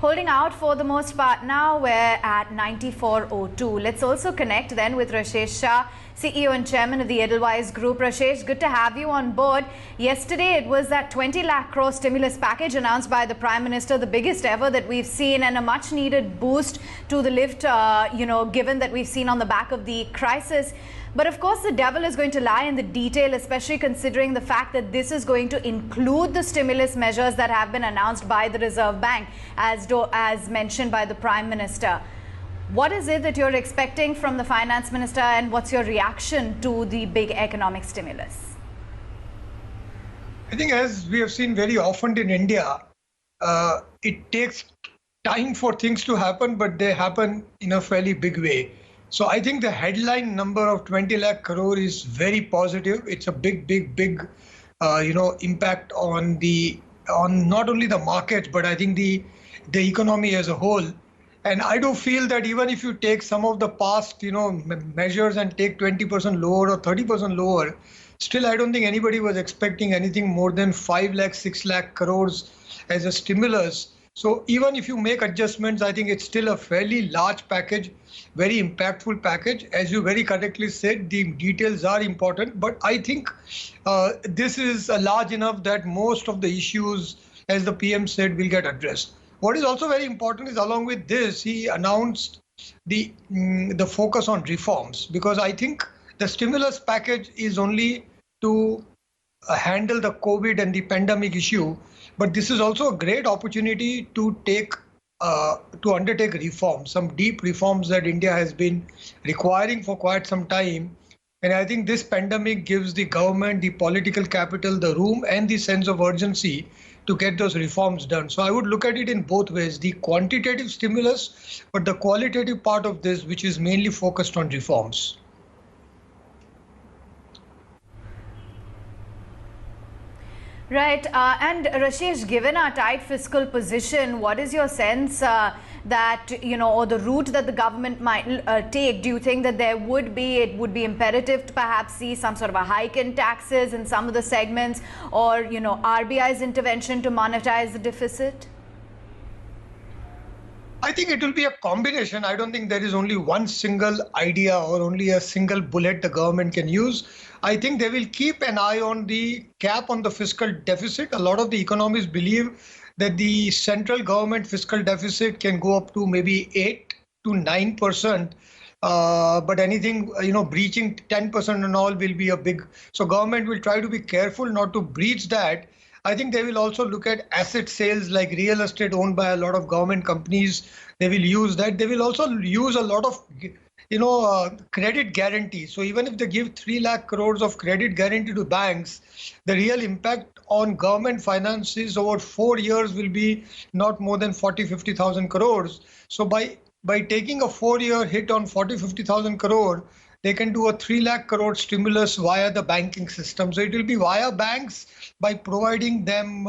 holding out for the most part now. We're at 94.02. Let's also connect then with Rashesh Shah, CEO and Chairman of the Edelweiss Group. Rashesh, good to have you on board. Yesterday, it was that 20 lakh crore stimulus package announced by the Prime Minister, the biggest ever that we've seen, and a much needed boost to the lift, given that we've seen on the back of the crisis. But of course, the devil is going to lie in the detail, especially considering the fact that this is going to include the stimulus measures that have been announced by the Reserve Bank, as mentioned by the Prime Minister. What is it that you're expecting from the Finance Minister, and what's your reaction to the big economic stimulus? I think, as we have seen very often in India, it takes time for things to happen, but they happen in a fairly big way. So I think the headline number of 20 lakh crore is very positive. It's a big impact on not only the markets, but I think the economy as a whole. And I do feel that even if you take some of the past, measures and take 20% lower or 30% lower, still I don't think anybody was expecting anything more than 5 lakh, 6 lakh crores as a stimulus. So even if you make adjustments, I think it's still a fairly large package, very impactful package. As you very correctly said, the details are important, but I think this is large enough that most of the issues, as the PM said, will get addressed. What is also very important is, along with this, he announced the focus on reforms, because I think the stimulus package is only to handle the COVID and the pandemic issue. But this is also a great opportunity to undertake reforms, some deep reforms that India has been requiring for quite some time. And I think this pandemic gives the government, the political capital, the room and the sense of urgency to get those reforms done. So I would look at it in both ways, the quantitative stimulus, but the qualitative part of this, which is mainly focused on reforms. Right. And Rashesh, given our tight fiscal position, what is your sense that, or the route that the government might take? Do you think that it would be imperative to perhaps see some sort of a hike in taxes in some of the segments, or, RBI's intervention to monetize the deficit? I think it will be a combination. I don't think there is only one single idea or only a single bullet the government can use. I think they will keep an eye on the cap on the fiscal deficit. A lot of the economists believe that the central government fiscal deficit can go up to maybe 8 to 9%. But anything, breaching 10% and all will be a big. So government will try to be careful not to breach that. I think they will also look at asset sales, like real estate owned by a lot of government companies. They will use that. They will also use a lot of, credit guarantee. So even if they give 3 lakh crores of credit guarantee to banks, the real impact on government finances over 4 years will be not more than 40-50,000 crores. So by taking a 4-year hit on 40-50,000 crore, they can do a 3 lakh crore stimulus via the banking system. So it will be via banks by providing them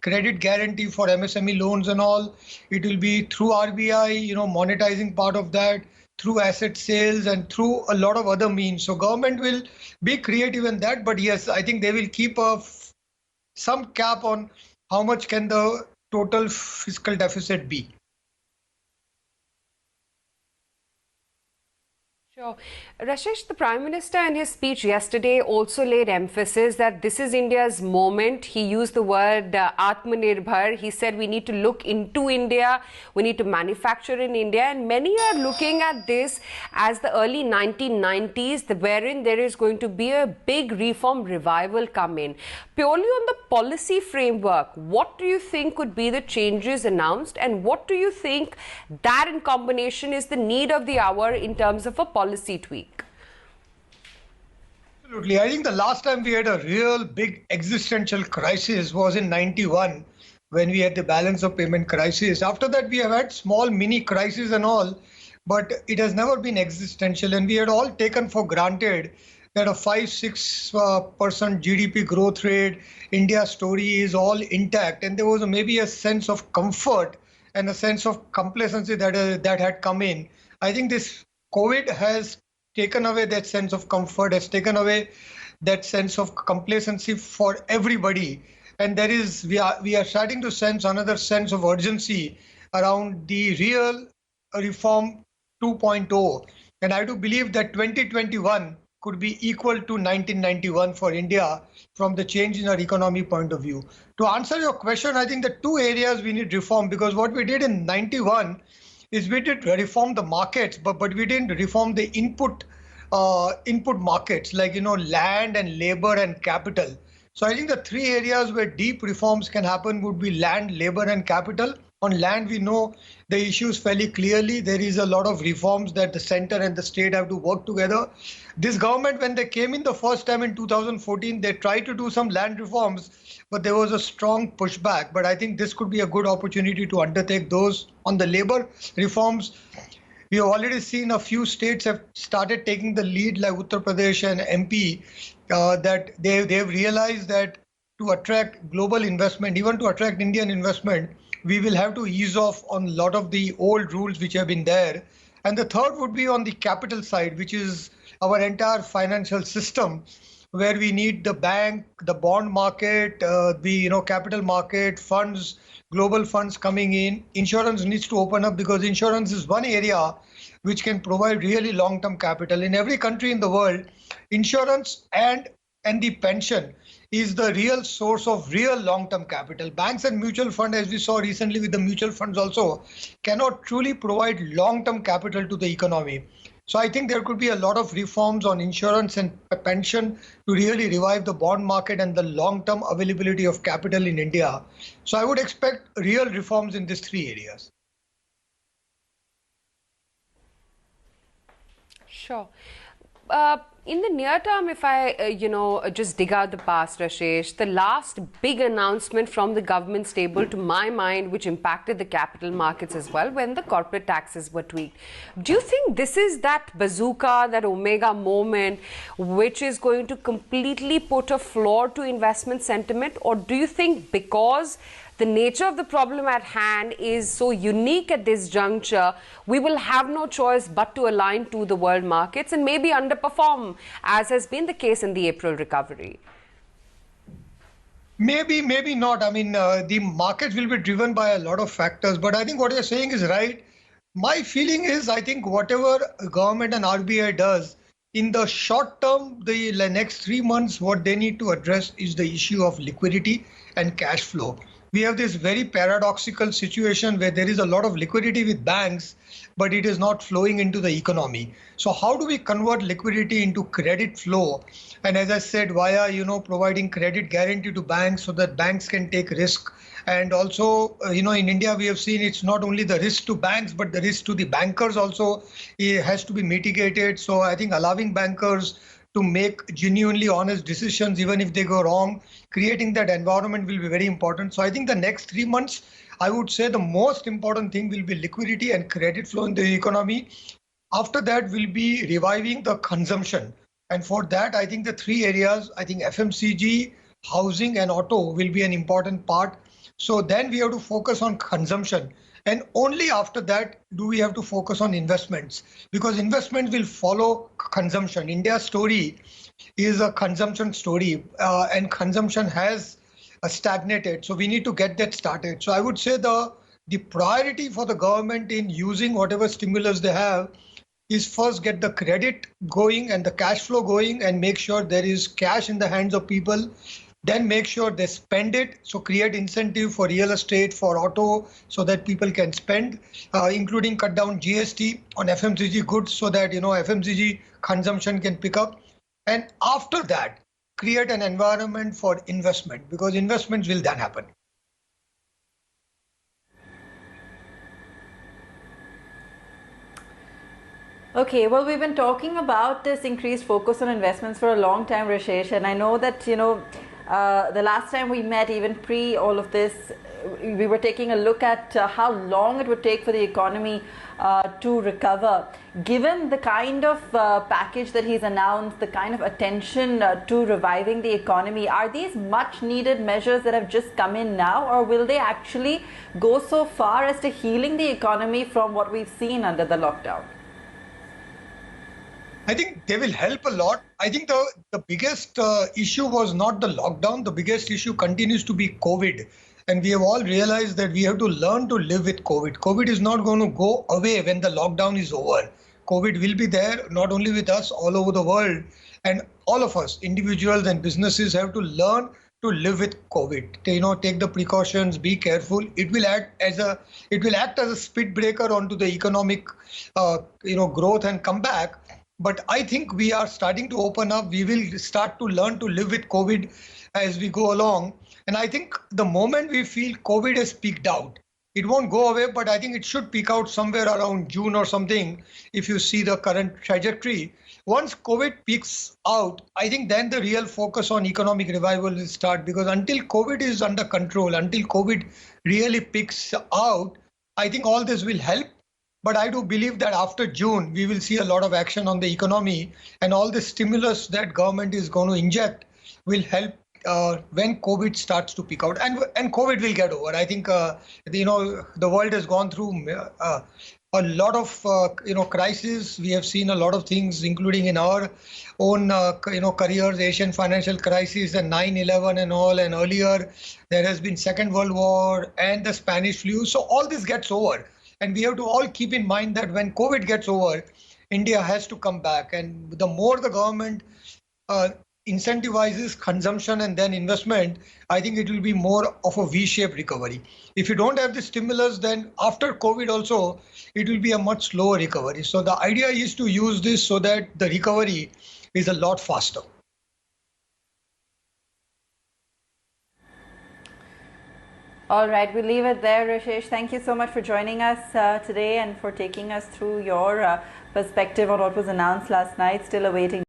credit guarantee for MSME loans and all. It will be through RBI, monetizing part of that, through asset sales and through a lot of other means. So government will be creative in that. But yes, I think they will keep some cap on how much can the total fiscal deficit be. Sure. Rashesh, the Prime Minister in his speech yesterday also laid emphasis that this is India's moment. He used the word Atmanirbhar. He said we need to look into India, we need to manufacture in India, and many are looking at this as the early 1990s, wherein there is going to be a big reform revival come in. Purely on the policy framework, what do you think could be the changes announced, and what do you think that in combination is the need of the hour in terms of a policy tweak? Absolutely. I think the last time we had a real big existential crisis was in 91, when we had the balance of payment crisis. After that, we have had small mini crises and all, but it has never been existential. And we had all taken for granted that a 5-6% GDP growth rate, India story is all intact. And there was maybe a sense of comfort and a sense of complacency that had come in. I think this COVID has taken away that sense of comfort, has taken away that sense of complacency for everybody. And we are starting to sense another sense of urgency around the real reform 2.0. And I do believe that 2021 could be equal to 1991 for India from the change in our economy point of view. To answer your question, I think the two areas we need reform, because what we did in 91 is we did reform the markets, but we didn't reform the input markets like land and labor and capital. So I think the three areas where deep reforms can happen would be land, labor, and capital. On land, we know the issues fairly clearly. There is a lot of reforms that the center and the state have to work together. This government, when they came in the first time in 2014, they tried to do some land reforms, but there was a strong pushback. But I think this could be a good opportunity to undertake those. On the labor reforms, we have already seen a few states have started taking the lead, like Uttar Pradesh and MP, that they've realized that to attract global investment, even to attract Indian investment, we will have to ease off on a lot of the old rules which have been there. And the third would be on the capital side, which is our entire financial system, where we need the bank, the bond market, the capital market, funds, global funds coming in. Insurance needs to open up, because insurance is one area which can provide really long-term capital. In every country in the world, insurance and the pension is the real source of real long-term capital. Banks and mutual funds, as we saw recently with the mutual funds also, cannot truly provide long-term capital to the economy. So I think there could be a lot of reforms on insurance and pension to really revive the bond market and the long-term availability of capital in India. So I would expect real reforms in these three areas. Sure. In the near term, if I, just dig out the past, Rashesh, the last big announcement from the government's table, to my mind, which impacted the capital markets as well, when the corporate taxes were tweaked. Do you think this is that bazooka, that omega moment, which is going to completely put a floor to investment sentiment? Or do you think because the nature of the problem at hand is so unique at this juncture, we will have no choice but to align to the world markets and maybe underperform, as has been the case in the April recovery? Maybe, maybe not. I mean, the markets will be driven by a lot of factors, but I think what you're saying is right. My feeling is, I think whatever government and RBI does, in the short term, the next 3 months, what they need to address is the issue of liquidity and cash flow. We have this very paradoxical situation where there is a lot of liquidity with banks, but it is not flowing into the economy. So how do we convert liquidity into credit flow? And as I said, via, providing credit guarantee to banks so that banks can take risk. And also, in India, we have seen it's not only the risk to banks, but the risk to the bankers also has to be mitigated. So I think allowing bankers to make genuinely honest decisions, even if they go wrong, creating that environment will be very important. So I think the next 3 months, I would say the most important thing will be liquidity and credit flow in the economy. After that will be reviving the consumption. And for that, I think the three areas, I think FMCG, housing and auto will be an important part. So then we have to focus on consumption. And only after that do we have to focus on investments, because investments will follow consumption. India's story is a consumption story, and consumption has stagnated. So we need to get that started. So I would say the priority for the government in using whatever stimulus they have is first get the credit going and the cash flow going, and make sure there is cash in the hands of people. Then make sure they spend it. So create incentive for real estate, for auto, so that people can spend, including cut down GST on FMCG goods so that, FMCG consumption can pick up. And after that, create an environment for investment, because investments will then happen. Okay, well, we've been talking about this increased focus on investments for a long time, Rashesh, and I know that, the last time we met, even pre all of this, we were taking a look at how long it would take for the economy to recover. Given the kind of package that he's announced, the kind of attention to reviving the economy, are these much needed measures that have just come in now, or will they actually go so far as to healing the economy from what we've seen under the lockdown? I think they will help a lot. I think the biggest issue was not the lockdown. The biggest issue continues to be COVID. and we have all realized that we have to learn to live with COVID. COVID is not going to go away when the lockdown is over. COVID will be there, not only with us, all over the world. And all of us, individuals and businesses, have to learn to live with COVID. Take the precautions, be careful. It will act as a speed breaker onto the economic, growth and comeback. But I think we are starting to open up. We will start to learn to live with COVID as we go along. And I think the moment we feel COVID has peaked out, it won't go away, but I think it should peak out somewhere around June or something, if you see the current trajectory. Once COVID peaks out, I think then the real focus on economic revival will start, because until COVID is under control, until COVID really peaks out, I think all this will help. But I do believe that after June, we will see a lot of action on the economy, and all the stimulus that government is going to inject will help when COVID starts to peak out, and COVID will get over. I think the world has gone through a lot of crises. We have seen a lot of things, including in our own careers, Asian financial crisis and 9/11 and all, and earlier there has been Second World War and the Spanish flu. So all this gets over, and we have to all keep in mind that when COVID gets over, India has to come back, and the more the government incentivizes consumption and then investment, I think it will be more of a V-shaped recovery. If you don't have the stimulus, then after COVID also, it will be a much slower recovery. So the idea is to use this so that the recovery is a lot faster. All right, we'll leave it there, Rashesh. Thank you so much for joining us today and for taking us through your perspective on what was announced last night. Still awaiting